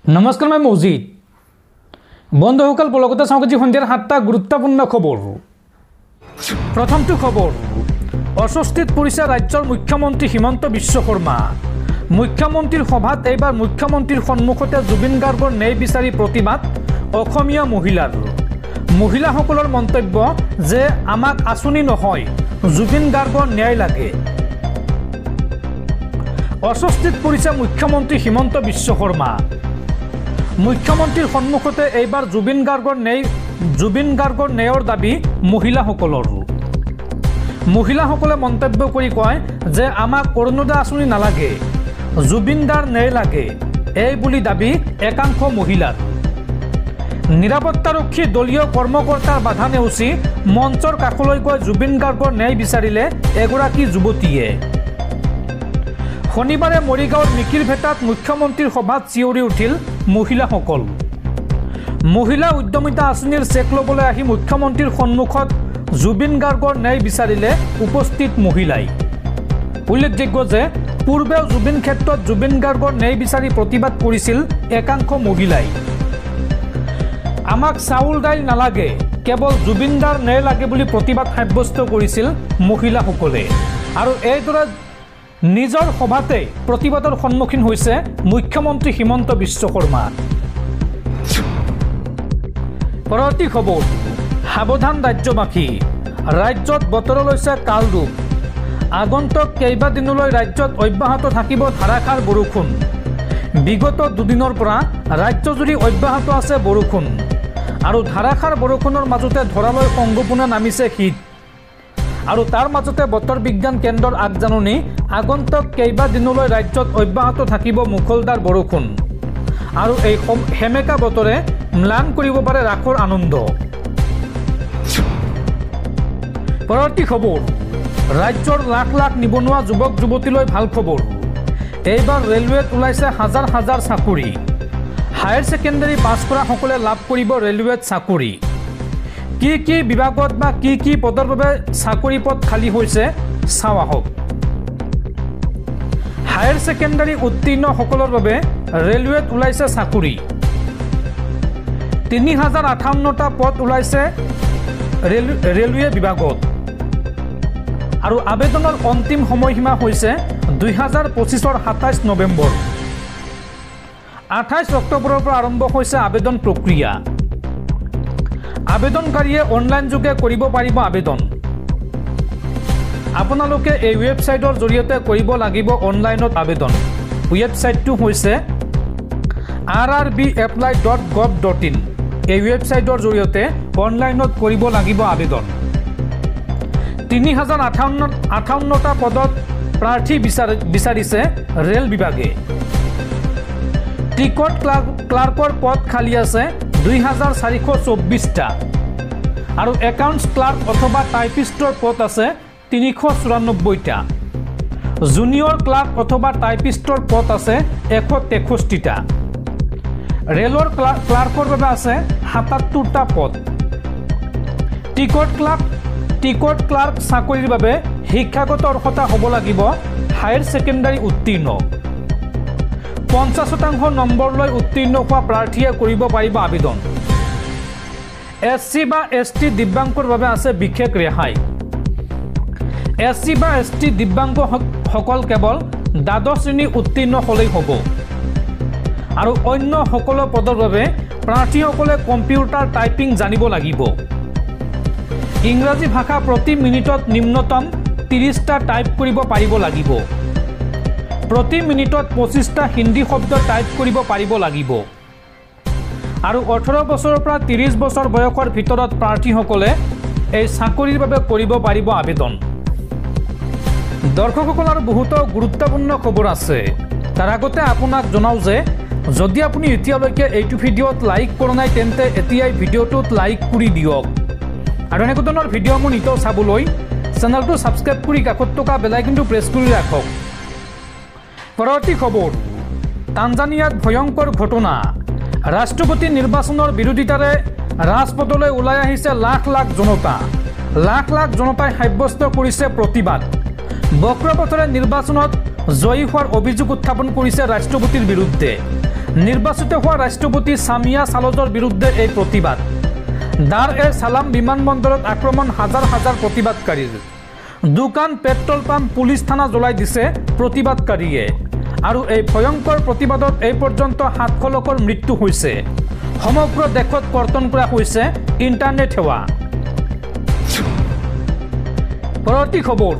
नमस्कार मैं मौजिद बंधुসকল ब्लगते चाওক जी सन्धियार 7টা गुरुत्वपूर्ण खबर। प्रथमটো खबर अस्वस्थित परिছে राज्यर मुख्यमंत्री हिमंत विश्व शर्मा। मुख्यमंत्रीर सभात एबार मुख्यमंत्रीर सम्मुखते जुबिन गार्गर न्याय विचारी प्रतिबाद अखमिया महिलार। महिलाসকলৰ मन्तव्य जे आमाक आसुनी নহয় जुबिन गार्गर न्याय लागे। अस्वस्थित परिছে मुख्यमंत्री हिमंत विश्व शर्मा। मुख्यमंत्रीर सम्मुखते एबार जुबिन गार्गर न्यायर दाबी महिलाসকলৰ। महिलाসকলে मन्तव्य কৰি কয় যে আমাক অৰুণোদয় আঁচনি নালাগে, जुबिन गार्गर न्याय লাগে এই বুলি দাবী একাংশ মহিলাৰ। নিৰাপত্তাৰক্ষী দলীয় কৰ্মকৰ্তাৰ বাধা নেওচি মঞ্চৰ কাষলৈ গৈ जुबिन गार्गर न्याय বিচাৰিলে এগৰাকী যুৱতীয়ে। शनिवारे मरिगाঁৱৰ मिकिरभेटात मुख्यमंत्रीर सभात चिঞৰি उठिल महिलाসকল। महिला उद्यमिता आँचनिर चेक लबले आहि मुख्यमंत्रीर सम्मुखत जुबिन गार्गर न्याय विचारिले उपस्थित महिलाई। उल्लेखযোগ্য যে पूर्वे जुबिन क्षेत्रत जुबिन गार्गर न्याय विचारी प्रतिबाद करिছিল एकांश महिलाई। आमाक चाउल दाइल नालागे केवल जुबिन गार्गर न्याय लागे बुली प्रतिबाद साब्यस्त करिছিল महिलाসকলে। আৰু এইদৰে निजर सभाते प्रतिबादर सम्मुखीन होइছে मुख्यमंत्री हिमंत विश्व शर्मा। परवर्ती खबर सावधान राज्यबासी राज्यत बतर लैছে काल रूप। आगन्तक केइबादिनলৈ राज्यत अब्याहत থাকিব ধাৰাসাৰ বৰষুণ। বিগত দুদিনৰ পৰা ৰাজ্যজুৰি অব্যাহত আছে বৰষুণ আৰু ধাৰাসাৰ বৰষুণৰ মাজতে ধৰালৈ সংগোপনে নামিছে শীত। আৰু তাৰ মাজতে বতৰ বিজ্ঞান কেন্দ্ৰৰ আগজাননী আগন্তক কেইবাদিনলৈ ৰাজ্যত অব্যাহত থাকিব মুখলধাৰ বৰষুণ আৰু এই হেমেকা বতৰে ম্লান কৰিব পাৰে ৰাসৰ আনন্দ। পৰৱৰ্তী খবৰ ৰাজ্যৰ লাখ লাখ নিবনুৱা যুৱক যুৱতীলৈ ভাল খবৰ। এইবাৰ ৰেলৱেত ওলাইছে হাজাৰ হাজাৰ চাকৰি। হায়াৰ ছেকেণ্ডাৰী পাছ কৰা সকলে লাভ কৰিব ৰেলৱেত চাকৰি। কি বিভাগত বা কি পদৰ বাবে চাকৰি পদ খালী হৈছে চাও আহক। হায়াৰ ছেকেণ্ডাৰী উত্তীৰ্ণ সকলৰ বাবে ৰেলৱেত ওলাইছে চাকৰি। 3058টা পদ ওলাইছে ৰেলৱে বিভাগত আৰু আবেদনৰ অন্তিম সময়সীমা হৈছে 2025ৰ 27 নৱেম্বৰ। 28 অক্টোবৰৰ পৰা আৰম্ভ হৈছে আবেদন প্ৰক্ৰিয়া। আবেদনকাৰীয়ে অনলাইন যোগে কৰিব পাৰিব আবেদন। আপোনালোকে এই ৱেবছাইটৰ জৰিয়তে কৰিব লাগিব অনলাইনত আবেদন। ৱেবছাইটটো হৈছে rrbapply.gov.in। এই ৱেবছাইটৰ জৰিয়তে অনলাইনত কৰিব লাগিব আবেদন। 3058টা পদত প্ৰাৰ্থী বিচাৰিছে ৰেল বিভাগে। টিকট ক্লাৰ্কৰ পদ খালী আছে 2424টা আৰু একাউণ্টছ ক্লাৰ্ক অথবা টাইপিষ্টৰ পদ আছে 394টা। জুনিয়ৰ ক্লাৰ্ক অথবা টাইপিষ্টৰ পদ আছে 163টা। ৰেলৰ ক্লাৰ্কৰ বাবে আছে 77টা পদ। টিকট ক্লাৰ্ক চাকৰিৰ বাবে শিক্ষাগত অৰ্হতা হ'ব লাগিব হায়াৰ ছেকেণ্ডাৰী উত্তীৰ্ণ। 50% নম্বৰলৈ উত্তীৰ্ণ হোৱা প্ৰাৰ্থীয়ে কৰিব পাৰিব আবেদন। SC বা ST দিব্যাংগৰ বাবে আছে বিশেষ ৰেহাই। SC বা ST দিব্যাংগসকল কেৱল দ্বাদশ শ্ৰেণী উত্তীৰ্ণ হ'লেই হ'ব আৰু অন্য সকলো পদৰ বাবে প্ৰাৰ্থীসকলে কম্পিউটাৰ টাইপিং জানিব লাগিব। ইংৰাজী ভাষা প্ৰতি মিনিটত নিম্নতম 30টা টাইপ কৰিব পাৰিব লাগিব। प्रति मिनिटत 25টা हिंदी शब्द टाइप কৰিব পাৰিব লাগিব আৰু 18 বছৰৰ পৰা 30 বছৰ বয়সৰ ভিতৰত প্ৰাৰ্থীসকলে এই চাকৰিৰ বাবে কৰিব পাৰিব আবেদন। দৰ্শকসকল আৰু বহুতো গুৰুত্বপূৰ্ণ খবৰ আছে। তাৰ আগতে আপোনাক জনাও যে যদি আপুনি এতিয়ালৈকে এইটো ভিডিঅ'ত লাইক কৰা নাই তেন্তে এতিয়াই ভিডিঅ'টোত লাইক কৰি দিয়ক আৰু এনেকুৱা ধৰণৰ ভিডিঅ'সমূহ নিতৌ চাবলৈ চেনেলটো ছাবস্ক্ৰাইব কৰি কাষত থকা বেল আইকনটো প্ৰেছ কৰি ৰাখক। পৰৱৰ্তী খবৰ তানজানিয়াত ভয়ংকৰ ঘটনা। ৰাষ্ট্ৰপতি নিৰ্বাচনৰ বিৰোধিতাৰে ৰাজপথলৈ ওলাই আহিছে লাখ লাখ জনতা। লাখ লাখ জনতাই সাব্যস্ত কৰিছে প্ৰতিবাদ। বক্ৰপথৰে নিৰ্বাচনত জয়ী হোৱাৰ অভিযোগ উত্থাপন কৰিছে ৰাষ্ট্ৰপতিৰ বিৰুদ্ধে। নির্বাচিত হওয়া রাষ্ট্রপতি সামিয়া সালজর বিরুদ্ধে এই প্রতিবাদ। দার এর সালাম বিমানবন্দরত আক্রমণ, হাজার হাজার প্রতিবাদকারীর। দোকান, পেট্রোল পাম্প, পুলিশ থানা জ্বলাই দিছে প্রতিবাদকারীয়ে। আৰু এই ভয়ঙ্কৰ প্ৰতিবাদত এই পৰ্যন্ত 700 লোকৰ মৃত্যু হৈছে। সমগ্ৰ দেশত কৰ্তন কৰা হৈছে ইণ্টাৰনেট সেৱা। পৰৱৰ্তী খবৰ,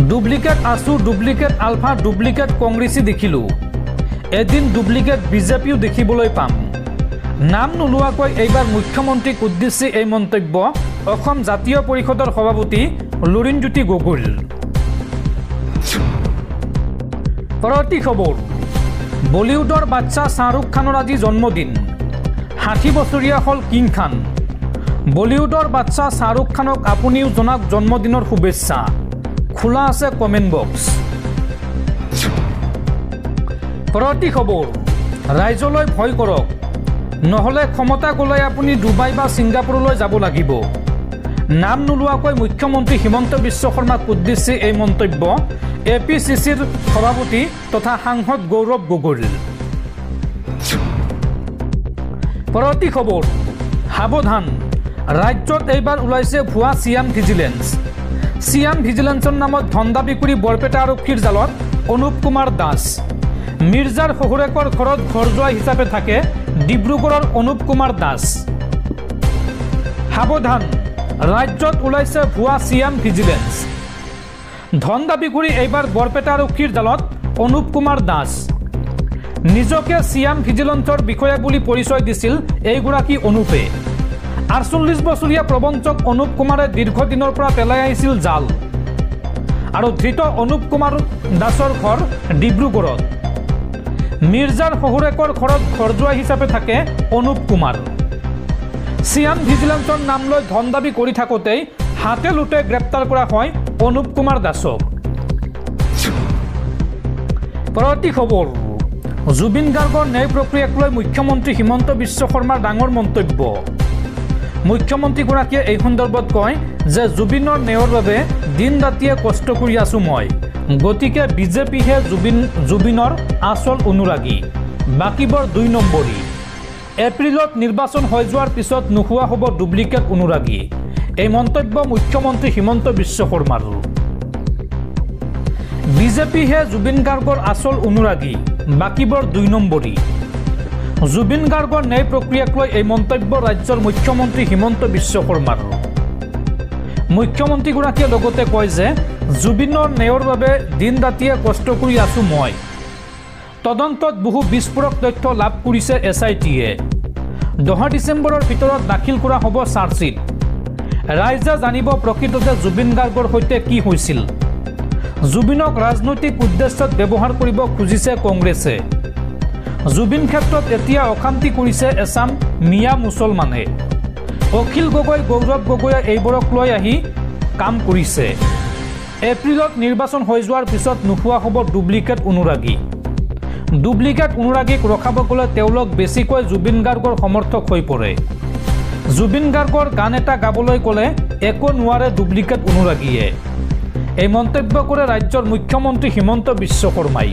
ডুপ্লিকেট আছু, ডুপ্লিকেট আলফা, ডুপ্লিকেট কংগ্ৰেছী দেখিলোঁ, এদিন ডুপ্লিকেট বিজেপিও দেখিবলৈ পাম। নাম নোলোৱাকৈ এইবাৰ মুখ্যমন্ত্ৰীক উদ্দেশ্যি এই মন্তব্য অসম জাতীয় পৰিষদৰ সভাপতি লুৰিণজ্যোতি গগৈৰ। পৰৱৰ্তী খবৰ, বলিউডৰ বাচ্চা শ্বাহৰুখ খানৰ আজি জন্মদিন। 60 বছৰীয়া হ'ল কিং খান। বলিউডৰ বাচ্চা শ্বাহৰুখ খানক আপুনিও জনাওক জন্মদিনৰ শুভেচ্ছা। খোলা আছে কমেণ্ট বক্স। পৰৱৰ্তী খবৰ, ৰাইজলৈ ভয় কৰক, নহ'লে ক্ষমতা গ'লে আপুনি ডুবাই বা ছিংগাপুৰলৈ যাব লাগিব। নাম নোলোৱাকৈ মুখ্যমন্ত্ৰী হিমন্ত বিশ্ব শৰ্মাক উদ্দেশ্যি এই মন্তব্য APCCৰ সভাপতি তথা সাংসদ গৌৰৱ গগৈৰ। পৰৱৰ্তী খবৰ, সাৱধান, ৰাজ্যত এইবাৰ ওলাইছে ভুৱা চিয়াম ভিজিলেন্স। চিয়াম ভিজিলেন্সৰ নামত ধন দাবী কৰি বৰপেটা আৰক্ষীৰ জালত অনুপ কুমাৰ দাস। মিৰ্জাৰ শহুৰেকৰ ঘৰত ঘৰ যোৱা হিচাপে থাকে ডিব্ৰুগড়ৰ অনুপ কুমাৰ দাস। সাৱধান, ৰাজ্যত ওলাইছে ভুৱা চিয়াম ভিজিলেন্স। ধন দাবী কৰি এইবাৰ বৰপেটা আৰক্ষীৰ জালত অনুপ কুমাৰ দাস। নিজকে চিয়াম ভিজিলেন্সৰ বিষয়া বুলি পৰিচয় দিছিল এইগৰাকী অনুপে। 48 বছৰীয়া প্ৰবঞ্চক অনুপ কুমাৰে দীৰ্ঘদিনৰ পৰা পেলাই আহিছিল জাল। আৰু ধৃত অনুপ কুমাৰ দাসৰ ঘৰ ডিব্ৰুগড়ত। মিৰ্জাৰ শহুৰেকৰ ঘৰত ঘৰ যোৱা হিচাপে থাকে অনুপ কুমাৰ। চিয়াম ভিজিলেন্সৰ নাম লৈ ধন দাবী কৰি থাকোঁতেই হাতে লোটে গ্ৰেপ্তাৰ কৰা হয় অনুপ কুমাৰ দাসক। পৰৱৰ্তী খবৰ, জুবিন গাৰ্গৰ ন্যায় প্ৰক্ৰিয়াক লৈ মুখ্যমন্ত্ৰী হিমন্ত বিশ্ব শৰ্মাৰ ডাঙৰ মন্তব্য। মুখ্যমন্ত্ৰীগৰাকীয়ে এই সন্দৰ্ভত কয় যে জুবিনৰ ন্যায়ৰ বাবে দিন ৰাতিয়ে কষ্ট কৰি আছোঁ মই, গতিকে বিজেপিহে জুবিনৰ আচল অনুৰাগী, বাকীবোৰ 2 নম্বৰী। এপ্ৰিলত নিৰ্বাচন হৈ যোৱাৰ পিছত নোহোৱা হ'ব ডুপ্লিকেট অনুৰাগী। এই মন্তব্য মুখ্যমন্ত্ৰী হিমন্ত বিশ্ব শৰ্মাৰ। বিজেপিহে জুবিন গাৰ্গৰ আচল অনুৰাগী, বাকীবোৰ 2 নম্বৰী। জুবিন গাৰ্গৰ ন্যায় প্ৰক্ৰিয়াক লৈ এই মন্তব্য ৰাজ্যৰ মুখ্যমন্ত্ৰী হিমন্ত বিশ্ব শৰ্মাৰ। মুখ্যমন্ত্ৰীগৰাকীয়ে লগতে কয় যে জুবিনৰ ন্যায়ৰ বাবে দিন ৰাতিয়ে কষ্ট কৰি আছোঁ মই। তদন্তত বহু বিস্ফোৰক তথ্য লাভ কৰিছে SITয়ে। 10 ডিচেম্বৰৰ ভিতৰত দাখিল কৰা হ'ব চাৰ্জশ্বীট। ৰাইজে জানিব প্ৰকৃততে জুবিন গাৰ্গৰ সৈতে কি হৈছিল। জুবিনক ৰাজনৈতিক উদ্দেশ্যত ব্যৱহাৰ কৰিব খুজিছে কংগ্ৰেছে। জুবিন ক্ষেত্ৰত এতিয়া অশান্তি কৰিছে এছাম মিয়া মুছলমানে। অখিল গগৈ, গৌৰৱ গগৈয়ে এইবোৰক লৈ আহি কাম কৰিছে। এপ্ৰিলত নিৰ্বাচন হৈ যোৱাৰ পিছত নোহোৱা হ'ব ডুপ্লিকেট অনুৰাগী। ডুপ্লিকেট অনুৰাগীক ৰখাব গ'লে তেওঁলোক বেছিকৈ জুবিন গাৰ্গৰ সমৰ্থক হৈ পৰে। জুবিন গাৰ্গৰ গান এটা গাবলৈ ক'লে একো নোৱাৰে ডুপ্লিকেট অনুৰাগীয়ে। এই মন্তব্য কৰে ৰাজ্যৰ মুখ্যমন্ত্ৰী হিমন্ত বিশ্ব শৰ্মাই।